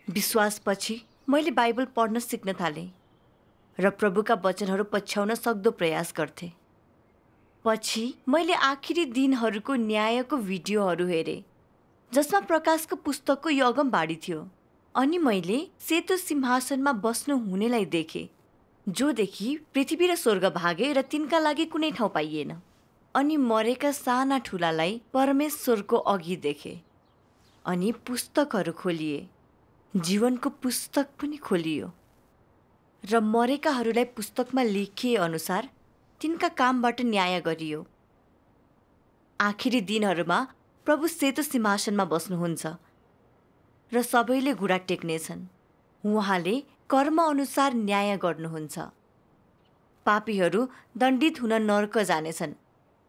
विश्वासपछि मैले बाइबल पढ्न सिक्न थालेँ र प्रभुका वचनहरू पछ्याउन सक्दो प्रयास गर्थेँ। पछि मैले आखिरी दिनहरूको न्यायको भिडियोहरू हेरेँ जसमा प्रकाशको पुस्तकको यो अगमबाडी थियो। अनि मैले सेतो सिंहासनमा बस्नु हुनेलाई देखेँ, जोदेखि पृथ्वी र स्वर्ग भागे र तिनका लागि कुनै ठाउँ पाइएन। अनि मरेका साना ठुलालाई परमेश्वरको अघि देखेँ। अनि पुस्तकहरू खोलिए, जीवनको पुस्तक पनि खोलियो र मरेकाहरूलाई पुस्तकमा लेखिए अनुसार तिनका कामबाट न्याय गरियो। आखिरी दिनहरूमा प्रभु सेतो सिंहासनमा बस्नुहुन्छ र सबैले घुँडा टेक्नेछन्। उहाँले कर्म अनुसार न्याय गर्नुहुन्छ। पापीहरू दण्डित हुन नर्क जानेछन्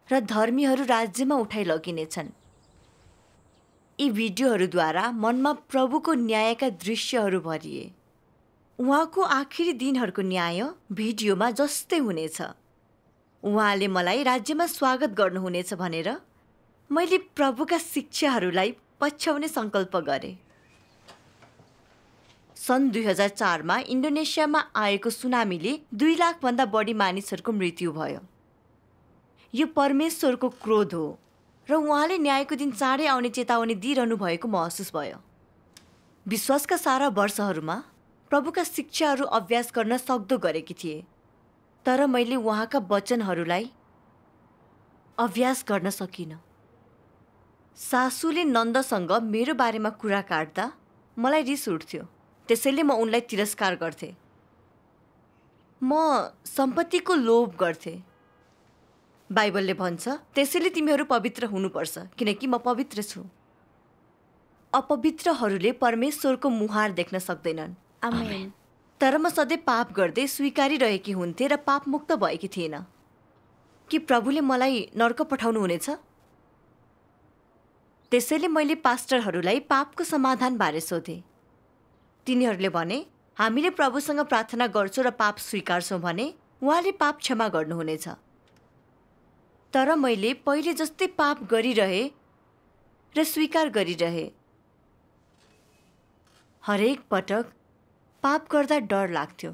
र धर्मीहरू राज्यमा उठाइ लगिनेछन्। यी भिडियोहरूद्वारा मनमा प्रभुको न्यायका दृश्यहरू भरिए। उहाँको आखिरी दिनहरूको न्याय भिडियोमा जस्तै हुनेछ। उहाँले मलाई राज्यमा स्वागत गर्नुहुनेछ भनेर मैले प्रभुका शिक्षाहरूलाई पछ्याउने सङ्कल्प गरेँ। सन् 2004मा इन्डोनेसियामा आएको सुनामीले 2 लाखभन्दा बढी मानिसहरूको मृत्यु भयो। यो परमेश्वरको क्रोध हो र उहाँले न्यायको दिन चाँडै आउने चेतावनी दिइरहनु भएको महसुस भयो। विश्वासका सारा वर्षहरूमा प्रभुका शिक्षाहरू अभ्यास गर्न सक्दो गरेकी थिएँ, तर मैले उहाँका वचनहरूलाई अभ्यास गर्न सकिनँ। सासूले नन्दसँग मेरो बारेमा कुरा काट्दा मलाई रिस उठ्थ्यो, त्यसैले म उनलाई तिरस्कार गर्थेँ। म सम्पत्तिको लोभ गर्थेँ। बाइबलले भन्छ, त्यसैले तिमीहरू पवित्र हुनुपर्छ किनकि म पवित्र छु। अपवित्रहरूले परमेश्वरको मुहार देख्न सक्दैनन्। आमेन। तर म सधैँ पाप गर्दै स्वीकारिरहेकी हुन्थेँ र पापमुक्त भएकी थिएन। कि प्रभुले मलाई नर्क पठाउनुहुनेछ? त्यसैले मैले पास्टरहरूलाई पापको समाधानबारे सोधेँ। तिनीहरूले भने, हामीले प्रभुसँग प्रार्थना गर्छौँ र पाप स्वीकार्छौँ भने उहाँले पाप क्षमा गर्नुहुनेछ। तर मैले पहिले जस्तै पाप गरिरहेँ र स्वीकार गरिरहेँ। हरेक पटक पाप गर्दा डर लाग्थ्यो।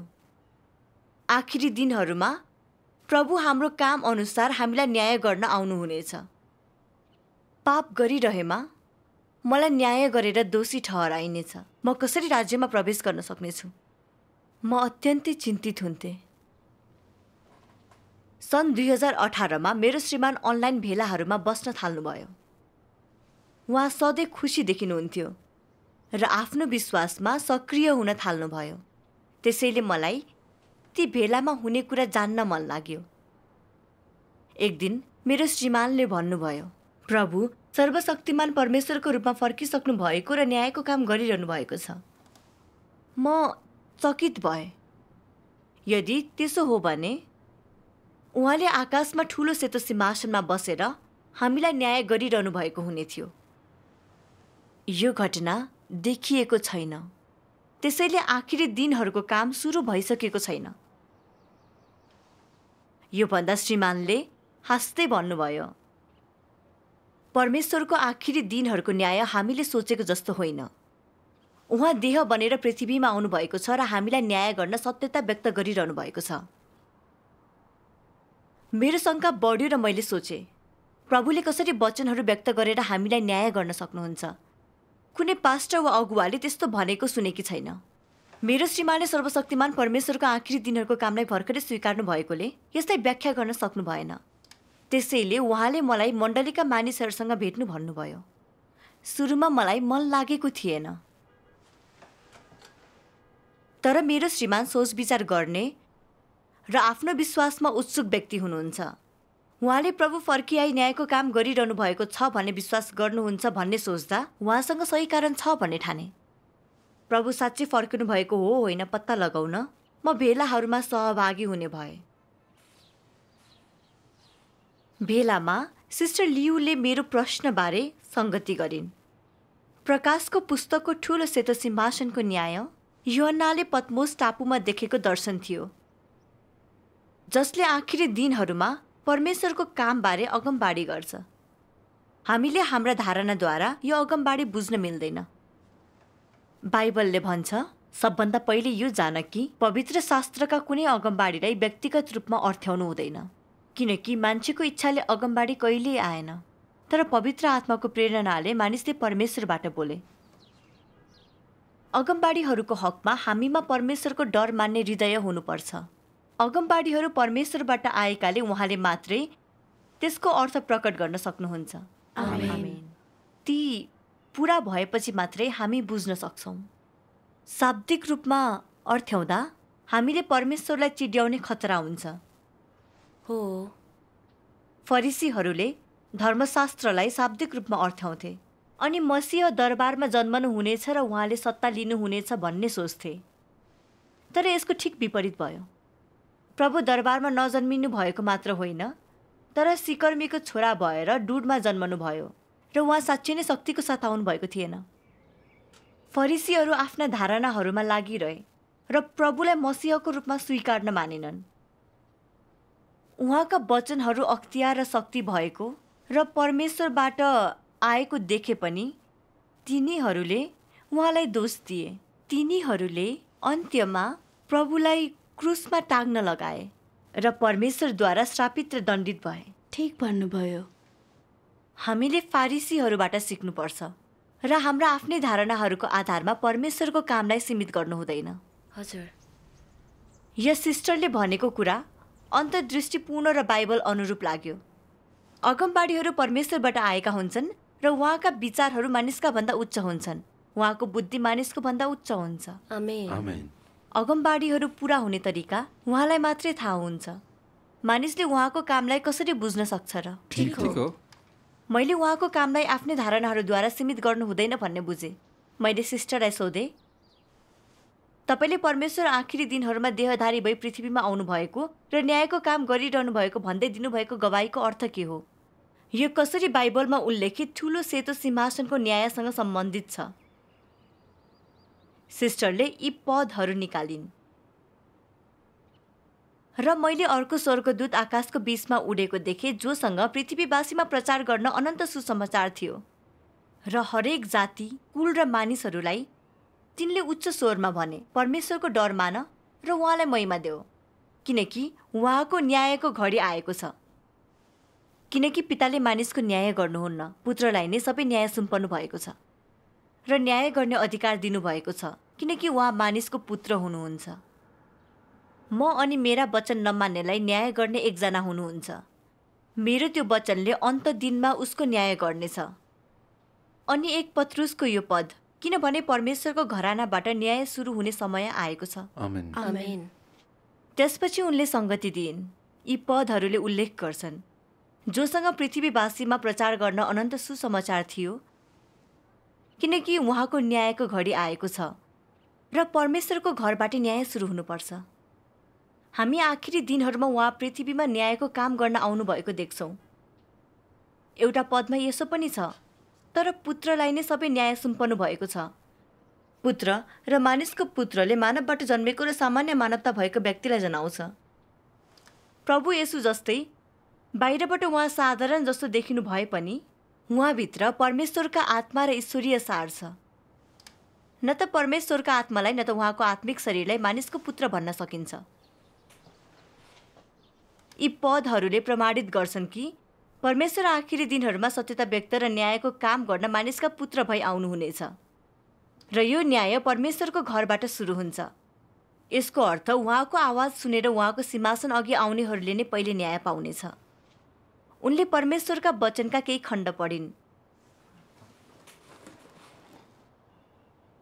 आखिरी दिनहरूमा प्रभु हाम्रो काम अनुसार हामीलाई न्याय गर्न आउनुहुनेछ। पाप गरिरहेमा मलाई न्याय गरेर दोषी ठहराइनेछ। म कसरी राज्यमा प्रवेश गर्न सक्नेछु? म अत्यन्तै चिन्तित हुन्थेँ। सन् 2018मा मेरो श्रीमान अनलाइन भेलाहरूमा बस्न थाल्नुभयो। उहाँ सधैँ खुसी देखिनुहुन्थ्यो र आफ्नो विश्वासमा सक्रिय हुन थाल्नुभयो। त्यसैले मलाई ती भेलामा हुने कुरा जान्न मन लाग्यो। एक दिन मेरो श्रीमानले भन्नुभयो, प्रभु सर्वशक्तिमान परमेश्वरको रूपमा फर्किसक्नु भएको र न्यायको काम गरिरहनु भएको छ। म चकित भएँ। यदि त्यसो हो भने उहाँले आकाशमा ठुलो सेतो सिंहासनमा बसेर हामीलाई न्याय गरिरहनु भएको हुने थियो। यो घटना देखिएको छैन, त्यसैले आखिरी दिनहरूको काम सुरु भइसकेको छैन। यो भन्दा श्रीमानले हाँस्दै भन्नुभयो, परमेश्वरको आखिरी दिनहरूको न्याय हामीले सोचेको जस्तो होइन। उहाँ देह बनेर पृथ्वीमा आउनुभएको छ र हामीलाई न्याय गर्न सत्यता व्यक्त गरिरहनु भएको छ। मेरो शङ्का बढ्यो र मैले सोचेँ, प्रभुले कसरी वचनहरू व्यक्त गरेर हामीलाई न्याय गर्न सक्नुहुन्छ? कुनै पास्टर वा अगुवाले त्यस्तो भनेको सुनेकी छैन। मेरो श्रीमानले सर्वशक्तिमान परमेश्वरको आखिरी दिनहरूको कामलाई भर्खरै स्वीकार्नु भएकोले यसलाई व्याख्या गर्न सक्नु भएन। त्यसैले उहाँले मलाई मण्डलीका मानिसहरूसँग भेट्नु भन्नुभयो। सुरुमा मलाई मन लागेको थिएन, तर मेरो श्रीमान सोच विचार गर्ने र आफ्नो विश्वासमा उत्सुक व्यक्ति हुनुहुन्छ। उहाँले प्रभु फर्किआई न्यायको काम गरिरहनु भएको छ भन्ने विश्वास गर्नुहुन्छ भन्ने सोच्दा उहाँसँग सही कारण छ भन्ने ठाने। प्रभु साँच्चै फर्किनु भएको हो होइन पत्ता लगाउन म भेलाहरूमा सहभागी हुने भए। भेलामा सिस्टर लियुले मेरो प्रश्नबारे सङ्गति गरिन्। प्रकाशको पुस्तकको ठुलो सेतो सिंहासनको न्याय यूहन्नाले पत्मोस टापुमा देखेको दर्शन थियो, जसले आखिरी दिनहरूमा परमेश्वरको कामबारे अगमबाडी गर्छ। हामीले हाम्रा धारणाद्वारा यो अगमबाडी बुझ्न मिल्दैन। बाइबलले भन्छ, सबभन्दा पहिले यो जान कि पवित्र शास्त्रका कुनै अगमबाडीलाई व्यक्तिगत रूपमा अर्थ्याउनु हुँदैन, किनकि मान्छेको इच्छाले अगमबाडी कहिल्यै आएन, तर पवित्र आत्माको प्रेरणाले मानिसले परमेश्वरबाट बोले। अगमबाडीहरूको हकमा हामीमा परमेश्वरको डर मान्ने हृदय हुनुपर्छ। अगमबाडीहरू परमेश्वरबाट आएकाले उहाँले मात्रै त्यसको अर्थ प्रकट गर्न सक्नुहुन्छ। आमेन। ती पूरा भएपछि मात्रै हामी बुझ्न सक्छौँ। शाब्दिक रूपमा अर्थ्याउँदा हामीले परमेश्वरलाई चिड्याउने खतरा हुन्छ। हो, फरिसीहरूले धर्मशास्त्रलाई शाब्दिक रूपमा अर्थ्याउँथे अनि मसीह दरबारमा जन्मनु हुनेछ र उहाँले सत्ता लिनुहुनेछ भन्ने सोच्थे। तर यसको ठिक विपरीत भयो। प्रभु दरबारमा नजन्मिनु भएको मात्र होइन, तर सिकर्मीको छोरा भएर डुडमा जन्मनु भयो र उहाँ साँच्चै नै शक्तिको साथ आउनु भएको थिएन। फरिसीहरू आफ्ना धारणाहरूमा लागिरहे र प्रभुलाई मसीहको रूपमा स्वीकार्न मानेनन्। उहाँका वचनहरू अख्तियार र शक्ति भएको र परमेश्वरबाट आएको देखे पनि तिनीहरूले उहाँलाई दोष दिए। तिनीहरूले अन्त्यमा प्रभुलाई क्रुसमा टाङ्न लगाए र परमेश्वरद्वारा श्रापित र दण्डित भए। ठिक भन्नुभयो। हामीले फारिसीहरूबाट सिक्नुपर्छ र हाम्रा आफ्नै धारणाहरूको आधारमा परमेश्वरको कामलाई सीमित गर्नु हुँदैन। हजुर, यस सिस्टरले भनेको कुरा अन्तर्दृष्टिपूर्ण र बाइबल अनुरूप लाग्यो। अगमबाडीहरू परमेश्वरबाट आएका हुन्छन् र उहाँका विचारहरू मानिसका भन्दा उच्च हुन्छन्। उहाँको बुद्धि मानिसको भन्दा उच्च हुन्छ। आमेन। आमेन। अगमबाडीहरू पूरा हुने तरिका उहाँलाई मात्रै थाहा हुन्छ। मानिसले उहाँको कामलाई कसरी बुझ्न सक्छ र? ठीक हो। मैले उहाँको कामलाई आफ्नै धारणाहरूद्वारा सीमित गर्नु हुँदैन भन्ने बुझेँ। मैले सिस्टरलाई सोधेँ, तपाईँले परमेश्वर आखिरी दिनहरूमा देहधारी भई पृथ्वीमा आउनुभएको र न्यायको काम गरिरहनु भएको भन्दै दिनुभएको गवाईको अर्थ के हो? यो कसरी बाइबलमा उल्लेखित ठुलो सेतो सिंहासनको न्यायसँग सम्बन्धित छ? सिस्टरले यी पदहरू निकालिन् र मैले अर्को स्वर्गदूत आकाशको बीचमा उडेको देखेँ, जोसँग पृथ्वीवासीमा प्रचार गर्न अनन्त सुसमाचार थियो र हरेक जाति, कुल र मानिसहरूलाई तिनले उच्च स्वरमा भने, परमेश्वरको डर मान र उहाँलाई महिमा देऊ, किनकि उहाँको न्यायको घडी आएको छ। किनकि पिताले मानिसको न्याय गर्नुहुन्न, पुत्रलाई नै सबै न्याय सुम्पनु भएको छ र न्याय गर्ने अधिकार दिनुभएको छ, किनकि उहाँ मानिसको पुत्र हुनुहुन्छ। म अनि मेरा वचन नमान्नेलाई न्याय गर्ने एकजना हुनुहुन्छ। मेरो त्यो वचनले अन्त दिनमा उसको न्याय गर्नेछ। अनि 1 पत्रुसको यो पद, किनभने परमेश्वरको घरानाबाट न्याय सुरु हुने समय आएको छ। आमेन। आमेन। त्यसपछि उनले सङ्गति दिइन्। यी पदहरूले उल्लेख गर्छन्, जोसँग पृथ्वीवासीमा प्रचार गर्न अनन्त सुसमाचार थियो, किनकि उहाँको न्यायको घडी आएको छ र परमेश्वरको घरबाट न्याय सुरु हुनुपर्छ। हामी आखिरी दिनहरूमा उहाँ पृथ्वीमा न्यायको काम गर्न आउनुभएको देख्छौँ। एउटा पदमा यसो पनि छ, तर पुत्रलाई नै सबै न्याय सुम्पनु भएको छ। पुत्र र मानिसको पुत्रले मानवबाट जन्मेको र सामान्य मानवता भएको व्यक्तिलाई जनाउँछ। प्रभु येशू जस्तै बाहिरबाट उहाँ साधारण जस्तो देखिनु भए पनि उहाँभित्र परमेश्वरका आत्मा र ईश्वरीय सार छ। न त परमेश्वरका आत्मालाई न त उहाँको आत्मिक शरीरलाई मानिसको पुत्र भन्न सकिन्छ। यी पदहरूले प्रमाणित गर्छन् कि परमेश्वर आखिरी दिनहरूमा सत्यता व्यक्त र न्यायको काम गर्न मानिसका पुत्र भई आउनुहुनेछ र यो न्याय परमेश्वरको घरबाट सुरु हुन्छ। यसको अर्थ उहाँको आवाज सुनेर उहाँको सिंहासन अघि आउनेहरूले नै पहिले न्याय पाउनेछ। उनले परमेश्वरका वचनका केही खण्ड पढिन्।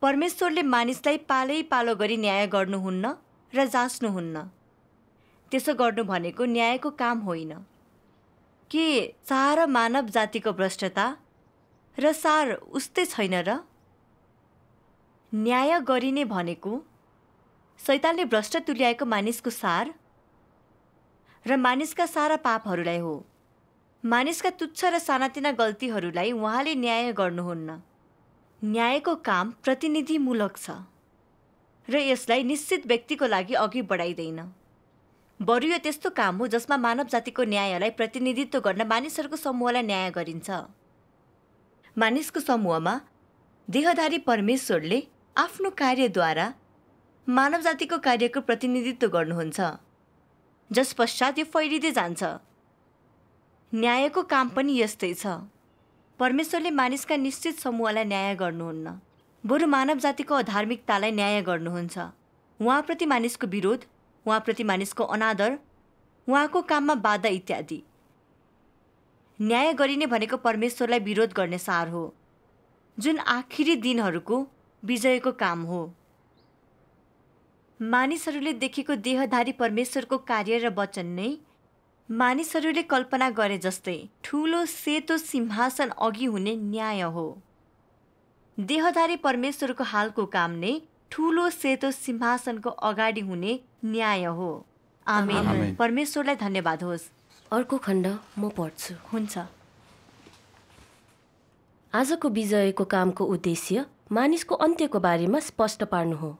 परमेश्वरले मानिसलाई पालै पालो गरी न्याय गर्नुहुन्न र जाँच्नुहुन्न। त्यसो गर्नु भनेको न्यायको काम होइन। के सारा मानव जातिको भ्रष्टता र सार उस्तै छैन र? न्याय गरिने भनेको शैतानले भ्रष्ट तुल्याएको मानिसको सार र मानिसका सारा पापहरूलाई हो। मानिसका तुच्छ र सानातिना गल्तीहरूलाई उहाँले न्याय गर्नुहुन्न। न्यायको काम प्रतिनिधिमूलक छ र यसलाई निश्चित व्यक्तिको लागि अघि बढाइँदैन। बरु यो त्यस्तो काम हो जसमा मानव जातिको न्यायलाई प्रतिनिधित्व गर्न मानिसहरूको समूहलाई न्याय गरिन्छ। मानिसको समूहमा देहधारी परमेश्वरले आफ्नो कार्यद्वारा मानव जातिको कार्यको प्रतिनिधित्व गर्नुहुन्छ, जस पश्चात यो फैलिँदै जान्छ। न्यायको काम पनि यस्तै छ। परमेश्वरले मानिसका निश्चित समूहलाई न्याय गर्नुहुन्न, बरु मानव जातिको अधार्मिकतालाई न्याय गर्नुहुन्छ। उहाँप्रति मानिसको विरोध, उहाँप्रति मानिसको अनादर, उहाँको काममा बाधा इत्यादि। न्याय गरिने भनेको परमेश्वरलाई विरोध गर्ने सार हो, जुन आखिरी दिनहरूको विजयको काम हो। मानिसहरूले देखेको देहधारी परमेश्वरको कार्य र वचन नै मानिसहरूले कल्पना गरे जस्तै ठूलो सेतो सिंहासन अघि हुने न्याय हो। देहधारी परमेश्वरको हालको काम नै ठूलो सेतो सिंहासनको अगाडि हुने न्याय हो। आमेन। परमेश्वरलाई धन्यवाद होस्। अर्को खण्ड म पढ्छु। हुन्छ। आजको विजयको कामको उद्देश्य मानिसको अन्त्यको बारेमा स्पष्ट पार्नु हो।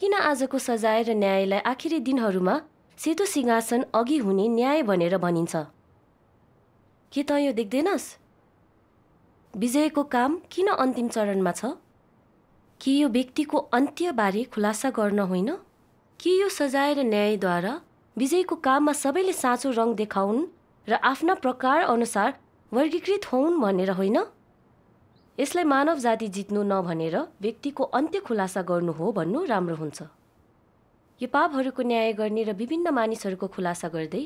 किन आजको सजाय र न्यायलाई आखिरी दिनहरूमा सेतो सिंहासन अघि हुने न्याय भनेर भनिन्छ? के त यो देख्दैनस्? विजयको काम किन अन्तिम चरणमा छ? के यो व्यक्तिको अन्त्यबारे खुलासा गर्न होइन? के यो सजाय र न्यायद्वारा विजयको काममा सबैले साँचो रङ देखाउन् र आफ्ना प्रकार अनुसार वर्गीकृत होउन् भनेर होइन? यसलाई मानव जाति जित्नु नभनेर व्यक्तिको अन्त्य खुलासा गर्नु हो भन्नु राम्रो हुन्छ। यो पापहरूको न्याय गर्ने र विभिन्न मानिसहरूको खुलासा गर्दै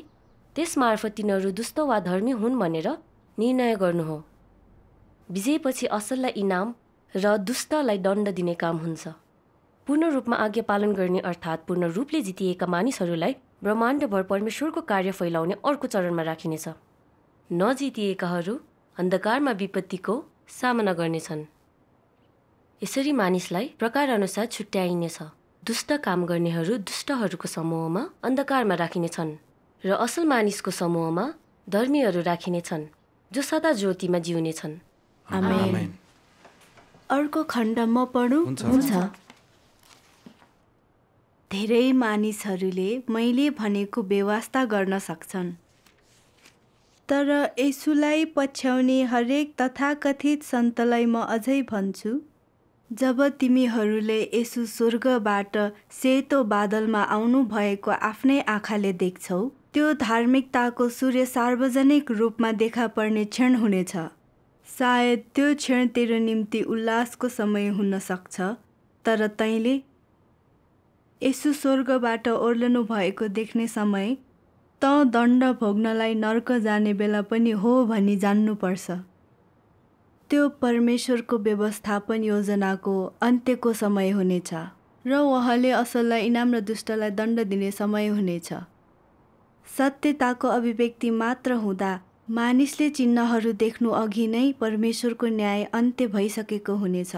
त्यसमार्फत तिनीहरू दुष्ट वा धर्मी हुन् भनेर निर्णय गर्नु हो। विजयपछि असललाई इनाम र दुष्टलाई दण्ड दिने काम हुन्छ। पूर्ण रूपमा आज्ञा पालन गर्ने अर्थात् पूर्ण रूपले जितिएका मानिसहरूलाई ब्रह्माण्डभर परमेश्वरको कार्य फैलाउने अर्को चरणमा राखिनेछ। नजितिएकाहरू अन्धकारमा विपत्तिको सामना गर्नेछन्। यसरी मानिसलाई प्रकार अनुसार छुट्याइनेछ। दुष्ट काम गर्नेहरू दुष्टहरूको समूहमा अन्धकारमा राखिनेछन् र असल मानिसको समूहमा धर्मीहरू राखिनेछन्, जो सदा ज्योतिमा जिउनेछन्। आमेन। अर्को खण्ड म पढौँ? हुन्छ। धेरै मानिसहरूले मैले भनेको व्यवस्था गर्न सक्छन्, तर येशूलाई पछ्याउने हरेक तथाकथित सन्तलाई म अझै भन्छु, जब तिमीहरूले येशू स्वर्गबाट सेतो बादलमा आउनु भएको आफ्नै आँखाले देख्छौ, त्यो धार्मिकताको सूर्य सार्वजनिक रूपमा देखा पर्ने क्षण हुनेछ। सायद त्यो क्षण तेरो निम्ति उल्लासको समय हुन सक्छ, तर तैँले येशू स्वर्गबाट ओर्लनु भएको देख्ने समय त दण्ड भोग्नलाई नर्क जाने बेला पनि हो भनी जान्नुपर्छ। त्यो परमेश्वरको व्यवस्थापन योजनाको अन्त्यको समय हुनेछ र उहाँले असललाई इनाम र दुष्टलाई दण्ड दिने समय हुनेछ। सत्यताको अभिव्यक्ति मात्र हुँदा मानिसले चिन्हहरू देख्नु अघि नै परमेश्वरको न्याय अन्त्य भइसकेको हुनेछ।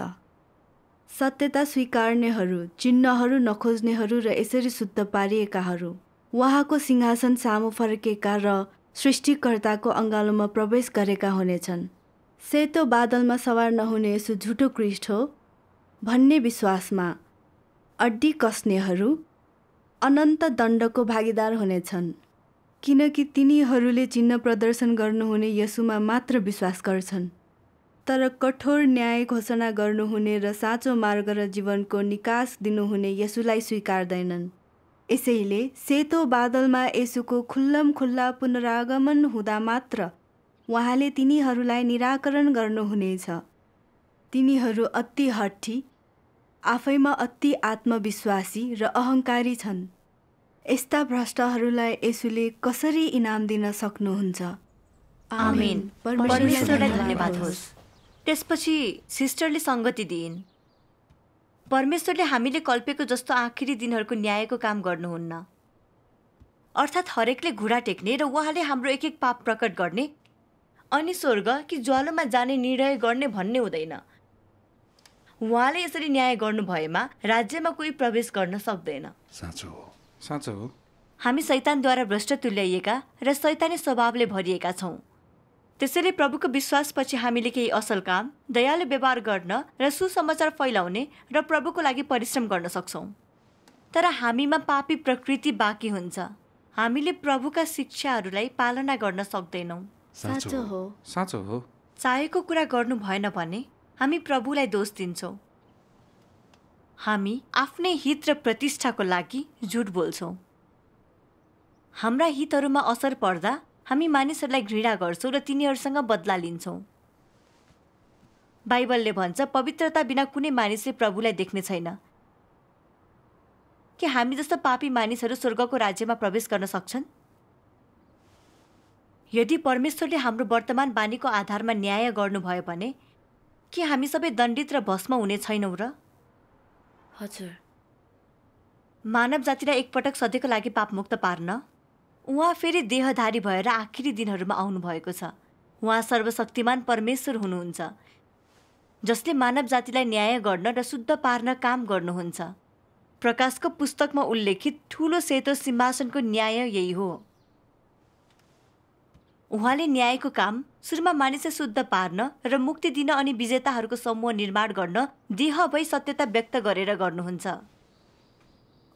सत्यता स्वीकार्नेहरू, चिन्हहरू नखोज्नेहरू र यसरी शुद्ध पारिएकाहरू उहाँको सिंहासन सामु फर्केका र सृष्टिकर्ताको अँगालोमा प्रवेश गरेका हुनेछन्। सेतो बादलमा सवार नहुने यसो झुटो क्रिस्ट हो भन्ने विश्वासमा अड्डी कस्नेहरू अनन्त दण्डको भागीदार हुनेछन्, किनकि तिनीहरूले चिन्ह प्रदर्शन गर्नुहुने यसुमा मात्र विश्वास गर्छन्। तर कठोर न्याय घोषणा गर्नुहुने र साँचो मार्ग र जीवनको निकास दिनुहुने यसुलाई स्वीकार्दैनन्। यसैले सेतो बादलमा यसुको खुल्लमखुल्ला पुनरागमन हुँदा मात्र उहाँले तिनीहरूलाई निराकरण गर्नुहुनेछ। तिनीहरू अति हठी, आफैमा अति आत्मविश्वासी र अहङ्कारी छन्। यस्ता भ्रष्टहरूलाई यसुले कसरी इनाम दिन सक्नुहुन्छ? आमेन। परमेश्वरलाई धन्यवाद होस्। त्यसपछि सिस्टरले सङ्गति दिइन्। परमेश्वरले हामीले कल्पेको जस्तो आखिरी दिनहरूको न्यायको काम गर्नुहुन्न। अर्थात् हरेकले घुँडा टेक्ने र उहाँले हाम्रो एक एक पाप प्रकट गर्ने अनि स्वर्ग कि ज्वालोमा जाने निर्णय गर्ने भन्ने हुँदैन। उहाँले यसरी न्याय गर्नु भएमा राज्यमा कोही प्रवेश गर्न सक्दैन। साँचो हो, साँचो हो। हामी शैतानद्वारा भ्रष्ट तुल्याइएका र शैतानी स्वभावले भरिएका छौँ। त्यसैले प्रभुको विश्वासपछि हामीले केही असल काम, दयालु व्यवहार गर्न र सुसमाचार फैलाउने र प्रभुको लागि परिश्रम गर्न सक्छौँ। तर हामीमा पापी प्रकृति बाँकी हुन्छ। हामीले प्रभुका शिक्षाहरूलाई पालना गर्न सक्दैनौँ। साँचो हो, साँचो हो। चाहेको कुरा गर्नु भएन भने हामी प्रभुलाई दोष दिन्छौँ। हामी आफ्नै हित र प्रतिष्ठाको लागि झुट बोल्छौँ। हाम्रा हितहरूमा असर पर्दा हामी मानिसहरूलाई घृणा गर्छौँ र तिनीहरूसँग बदला लिन्छौँ। बाइबलले भन्छ, पवित्रता बिना कुनै मानिसले प्रभुलाई देख्ने छैन। के हामी जस्ता पापी मानिसहरू स्वर्गको राज्यमा प्रवेश गर्न सक्छन्? यदि परमेश्वरले हाम्रो वर्तमान बानीको आधारमा न्याय गर्नुभयो भने के हामी सबै दण्डित र भस्म हुने छैनौँ र? हजुर। मानव जातिलाई एकपटक सधैँको लागि पापमुक्त पार्न उहाँ फेरि देहधारी भएर आखिरी दिनहरूमा आउनुभएको छ। उहाँ सर्वशक्तिमान परमेश्वर हुनुहुन्छ, जसले मानव जातिलाई न्याय गर्न र शुद्ध पार्न काम गर्नुहुन्छ। प्रकाशको पुस्तकमा उल्लेखित ठूलो सेतो सिंहासनको न्याय यही हो। उहाँले न्यायको काम सुरुमा मानिसलाई शुद्ध पार्न र मुक्ति दिन अनि विजेताहरूको समूह निर्माण गर्न देह भई सत्यता व्यक्त गरेर गर्नुहुन्छ।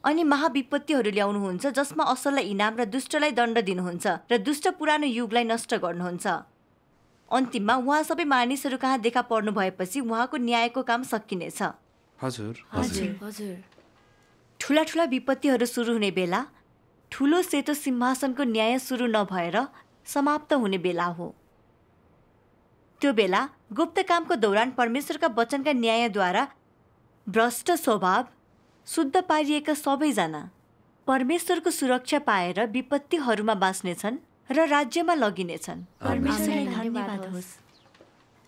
अनि महाविपत्तिहरू ल्याउनुहुन्छ, जसमा असललाई इनाम र दुष्टलाई दण्ड दिनुहुन्छ र दुष्ट पुरानो युगलाई नष्ट गर्नुहुन्छ। अन्तिममा उहाँ सबै मानिसहरू कहाँ देखा पर्नु भएपछि उहाँको न्यायको काम सकिनेछ। हजुर। हजुर। हजुर। ठुला ठुला विपत्तिहरू सुरु हुने बेला ठुलो सेतो सिंहासनको न्याय सुरु नभएर समाप्त हुने बेला हो। त्यो बेला गुप्त कामको दौरान परमेश्वरका वचनका न्यायद्वारा भ्रष्ट स्वभाव शुद्ध पारिएका सबैजना परमेश्वरको सुरक्षा पाएर विपत्तिहरूमा बाँच्नेछन् र राज्यमा लगिनेछन्। परमेश्वरलाई धन्यवाद होस्।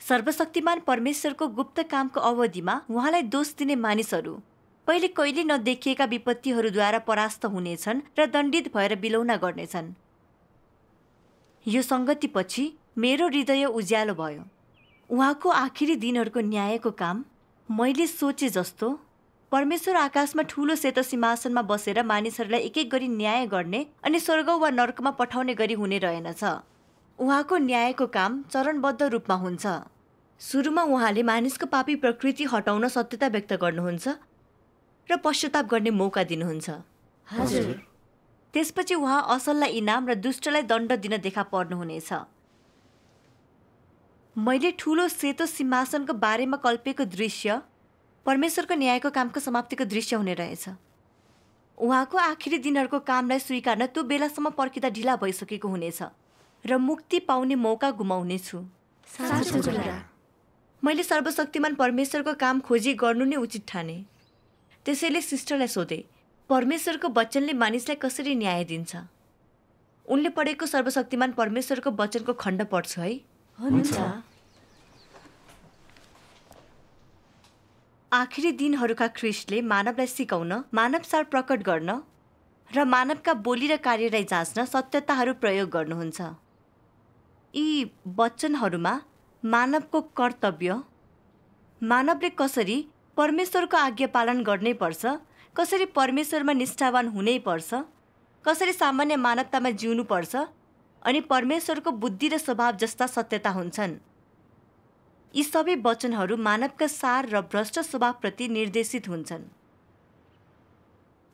सर्वशक्तिमान परमेश्वरको गुप्त कामको अवधिमा उहाँलाई दोष दिने मानिसहरू पहिले कहिले नदेखिएका विपत्तिहरूद्वारा परास्त हुनेछन् र दण्डित भएर बिलौना गर्नेछन्। यो सङ्गतिपछि मेरो हृदय उज्यालो भयो। उहाँको आखिरी दिनहरूको न्यायको काम मैले सोचे जस्तो परमेश्वर आकाशमा ठूलो सेतो सिंहासनमा बसेर मानिसहरूलाई एक एक गरी न्याय गर्ने अनि स्वर्ग वा नर्कमा पठाउने गरी हुने रहेनछ। उहाँको न्यायको काम चरणबद्ध रूपमा हुन्छ। सुरुमा उहाँले मानिसको पापी प्रकृति हटाउन सत्यता व्यक्त गर्नुहुन्छ र पश्चाताप गर्ने मौका दिनुहुन्छ। हजुर। त्यसपछि उहाँ असललाई इनाम र दुष्टलाई दण्ड दिन देखा पर्नुहुनेछ। मैले ठूलो सेतो सिंहासनको बारेमा कल्पेको दृश्य परमेश्वरको न्यायको कामको समाप्तिको दृश्य हुने रहेछ। उहाँको आखिरी दिनहरूको कामलाई स्वीकार्न त्यो बेलासम्म पर्खिँदा ढिला भइसकेको हुनेछ र मुक्ति पाउने मौका गुमाउनेछु। मैले सर्वशक्तिमान परमेश्वरको काम खोजी गर्नु नै उचित ठाने। त्यसैले सिस्टरलाई सोधे, परमेश्वरको वचनले मानिसलाई कसरी न्याय दिन्छ? उनले पढेको सर्वशक्तिमान परमेश्वरको वचनको खण्ड पढ्छु है। हुन्छ। आखिरी दिनहरूका ख्रिस्टले मानवलाई सिकाउन, मानवसार प्रकट गर्न र मानवका बोली र कार्यलाई जाँच्न सत्यताहरू प्रयोग गर्नुहुन्छ। यी वचनहरूमा मानवको कर्तव्य, मानवले कसरी परमेश्वरको आज्ञा पालन गर्नै पर्छ, कसरी परमेश्वरमा निष्ठावान हुनै पर्छ, कसरी सामान्य मानवतामा जिउनुपर्छ अनि परमेश्वरको बुद्धि र स्वभाव जस्ता सत्यता हुन्छन्। यी सबै वचनहरू मानवका सार र भ्रष्ट स्वभावप्रति निर्देशित हुन्छन्।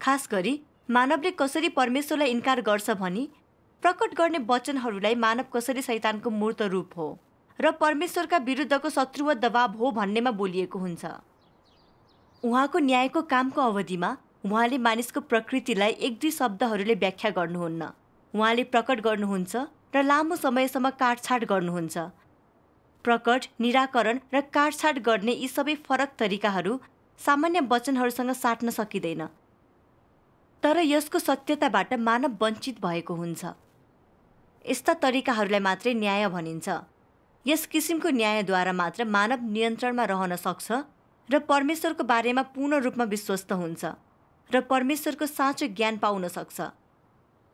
खास गरी मानवले कसरी परमेश्वरलाई इन्कार गर्छ भनी प्रकट गर्ने वचनहरूलाई मानव कसरी शैतानको मूर्त रूप हो र परमेश्वरका विरुद्धको शत्रु वा दबाव हो भन्नेमा बोलिएको हुन्छ। उहाँको न्यायको कामको अवधिमा उहाँले मानिसको प्रकृतिलाई एक दुई शब्दहरूले व्याख्या गर्नुहुन्न। उहाँले प्रकट गर्नुहुन्छ र लामो समयसम्म काटछाट गर्नुहुन्छ। प्रकट, निराकरण र काटछाट गर्ने यी सबै फरक तरिकाहरू सामान्य वचनहरूसँग साट्न सकिँदैन, तर यसको सत्यताबाट मानव वञ्चित भएको हुन्छ। यस्ता तरिकाहरूलाई मात्रै न्याय भनिन्छ। यस किसिमको न्यायद्वारा मात्र मानव नियन्त्रणमा रहन सक्छ र परमेश्वरको बारेमा पूर्ण रूपमा विश्वस्त हुन्छ र परमेश्वरको साँचो ज्ञान पाउन सक्छ।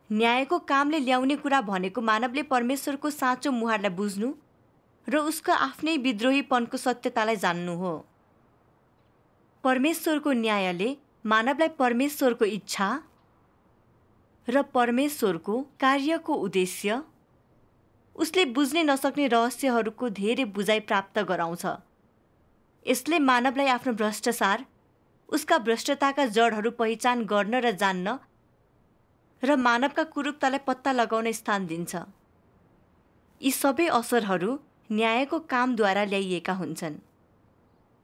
न्यायको कामले ल्याउने कुरा भनेको मानवले परमेश्वरको साँचो मुहारलाई बुझ्नु र उसको आफ्नै विद्रोहीपनको सत्यतालाई जान्नु हो। परमेश्वरको न्यायले मानवलाई परमेश्वरको इच्छा र परमेश्वरको कार्यको उद्देश्य, उसले बुझ्नै नसक्ने रहस्यहरूको धेरै बुझाइ प्राप्त गराउँछ। यसले मानवलाई आफ्नो भ्रष्टाचार, उसका भ्रष्टताका जडहरू पहिचान गर्न र जान्न र मानवका कुरूपतालाई पत्ता लगाउन स्थान दिन्छ। यी सबै असरहरू न्यायको कामद्वारा ल्याइएका हुन्छन्,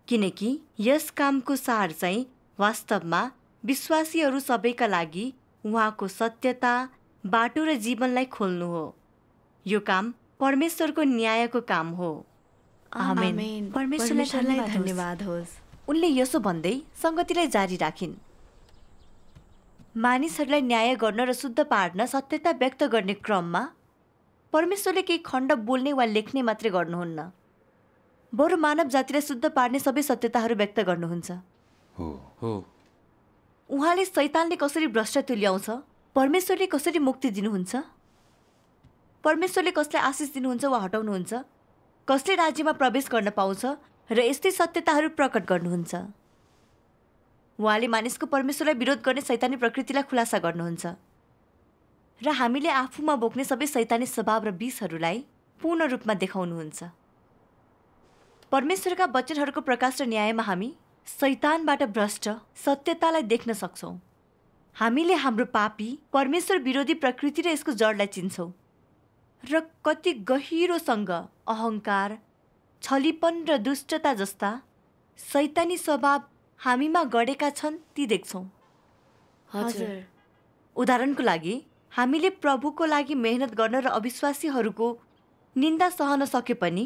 किनकि यस कामको सार चाहिँ वास्तवमा विश्वासीहरू सबैका लागि उहाँको सत्यता, बाटो र जीवनलाई खोल्नु हो। यो काम परमेश्वरको न्यायको काम हो। आमेन। परमेश्वरलाई धन्यवाद होस्। उनले यसो भन्दै संगतिलाई जारी राखिन्। मानिसहरूलाई न्याय गर्न र शुद्ध पार्न सत्यता व्यक्त गर्ने क्रममा परमेश्वरले केही खण्ड बोल्ने वा लेख्ने मात्रै गर्नुहुन्न, बरु मानव जातिलाई शुद्ध पार्ने सबै सत्यताहरू व्यक्त गर्नुहुन्छ। हो। उहाँले शैतानले कसरी भ्रष्ट तुल्याउँछ, परमेश्वरले कसरी मुक्ति दिनुहुन्छ, परमेश्वरले कसलाई आशिष दिनुहुन्छ वा हटाउनुहुन्छ, कसले राज्यमा प्रवेश गर्न पाउँछ र यस्तै सत्यताहरू प्रकट गर्नुहुन्छ। उहाँले मानिसको परमेश्वरलाई विरोध गर्ने शैतानी प्रकृतिलाई खुलासा गर्नुहुन्छ र हामीले आफूमा बोक्ने सबै शैतानी स्वभाव र विषहरूलाई पूर्ण रूपमा देखाउनुहुन्छ। परमेश्वरका वचनहरूको प्रकाश र न्यायमा हामी शैतानबाट भ्रष्ट सत्यतालाई देख्न सक्छौँ। हामीले हाम्रो पापी परमेश्वर विरोधी प्रकृति र यसको जडलाई चिन्छौँ र कति गहिरोसँग अहङ्कार, छलीपन र दुष्टता जस्ता शैतानी स्वभाव हामीमा गढेका छन् ती देख्छौँ। हजुर। उदाहरणको लागि हामीले प्रभुको लागि मेहनत गर्न र अविश्वासीहरूको निन्दा सहन सके पनि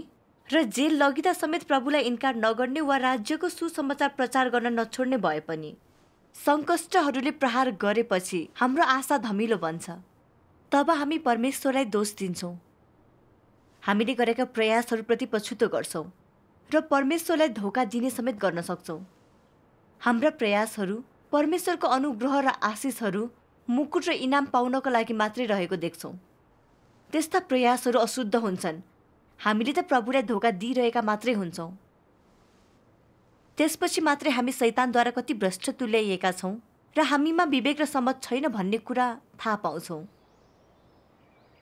र जेल लगिँदा समेत प्रभुलाई इन्कार नगर्ने वा राज्यको सुसमाचार प्रचार गर्न नछोड्ने भए पनि सङ्कष्टहरूले प्रहार गरेपछि हाम्रो आशा धमिलो बन्छ। तब हामी परमेश्वरलाई दोष दिन्छौँ, हामीले गरेका प्रयासहरूप्रति पछुतो गर्छौँ र परमेश्वरलाई धोका दिने समेत गर्न सक्छौँ। हाम्रा प्रयासहरू परमेश्वरको अनुग्रह र आशिषहरू, मुकुट र इनाम पाउनको लागि मात्रै रहेको देख्छौँ। त्यस्ता प्रयासहरू अशुद्ध हुन्छन्। हामीले त प्रभुलाई धोका दिइरहेका मात्रै हुन्छौँ। त्यसपछि मात्रै हामी शैतानद्वारा कति भ्रष्ट तुल्याइएका छौँ र हामीमा विवेक र समझ छैन भन्ने कुरा थाहा पाउँछौँ।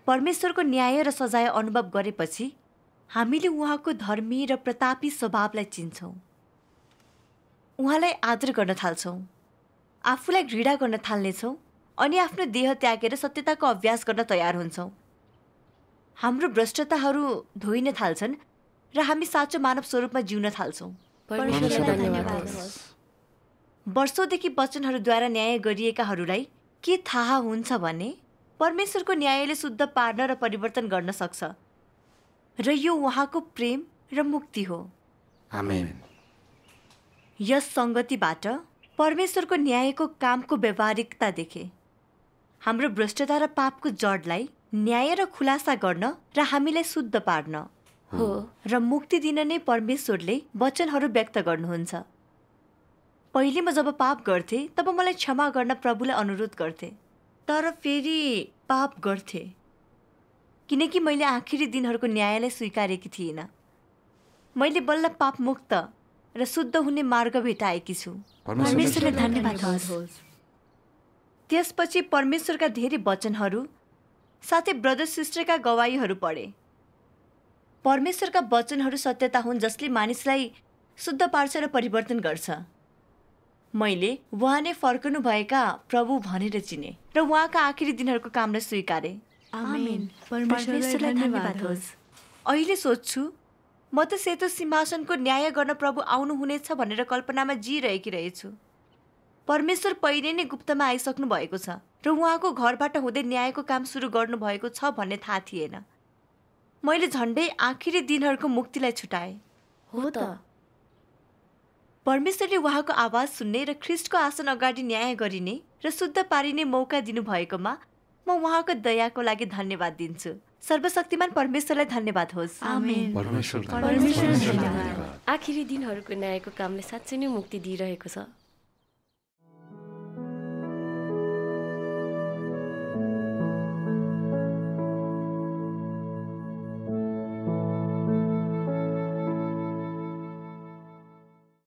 परमेश्वरको न्याय र सजाय अनुभव गरेपछि हामीले उहाँको धर्मी र प्रतापी स्वभावलाई चिन्छौँ। उहाँलाई आदर गर्न थाल्छौँ, आफूलाई घृणा गर्न थाल्नेछौँ अनि आफ्नो देह त्यागेर सत्यताको अभ्यास गर्न तयार हुन्छौँ। हाम्रो भ्रष्टताहरू धोइन थाल्छन् र हामी साँचो मानव स्वरूपमा जिउन थाल्छौँ। वर्षौँदेखि वचनहरूद्वारा न्याय गरिएकाहरूलाई के थाहा हुन्छ भने परमेश्वरको न्यायले शुद्ध पार्न र परिवर्तन गर्न सक्छ र यो उहाँको प्रेम र मुक्ति हो। आमेन। यस सङ्गतिबाट परमेश्वरको न्यायको कामको व्यावहारिकता देखे। हाम्रो भ्रष्टता र पापको जडलाई न्याय र खुलासा गर्न र हामीलाई शुद्ध पार्न हो र मुक्ति दिन नै परमेश्वरले वचनहरू व्यक्त गर्नुहुन्छ। पहिले म जब पाप गर्थेँ तब मलाई क्षमा गर्न प्रभुलाई अनुरोध गर्थेँ, तर फेरि पाप गर्थेँ किनकि मैले आखिरी दिनहरूको न्यायलाई स्वीकारेकी थिइनँ। मैले बल्ल पापमुक्त र शुद्ध हुने मार्ग भेटाएकी छु। परमेश्वरले धन्यवाद होस्। त्यसपछि परमेश्वरका धेरै वचनहरू साथै ब्रदर सिस्टरका गवाईहरू पढे। परमेश्वरका वचनहरू सत्यता हुन् जसले मानिसलाई शुद्ध पार्छ र परिवर्तन गर्छ। मैले उहाँ नै फर्कनु भएका प्रभु भनेर चिने र उहाँका आखिरी दिनहरूको कामलाई स्वीकारे। आमेन। परमेश्वरलाई धन्यवाद होस्। अहिले सोच्छु म त सेतो सिंहासनको न्याय गर्न प्रभु आउनुहुनेछ भनेर कल्पनामा जिइरहेकी रहेछु। परमेश्वर पहिले नै गुप्तमा आइसक्नु भएको छ र उहाँको घरबाट हुँदै न्यायको काम सुरु गर्नुभएको छ भन्ने थाहा थिएन। मैले झन्डै आखिरी दिनहरूको मुक्तिलाई छुटाएँ। हो त। परमेश्वरले उहाँको आवाज सुन्ने र ख्रिस्टको आसन अगाडि न्याय गरिने र शुद्ध पारिने मौका दिनुभएकोमा म उहाँको दयाको लागि धन्यवाद दिन्छु। सर्वशक्तिमान परमेश्वरलाई धन्यवाद होस्। आमेन। परमेश्वर धन्यवाद। आखिरी दिनहरूको न्यायको कामले साँच्चै नै मुक्ति दिइरहेको छ।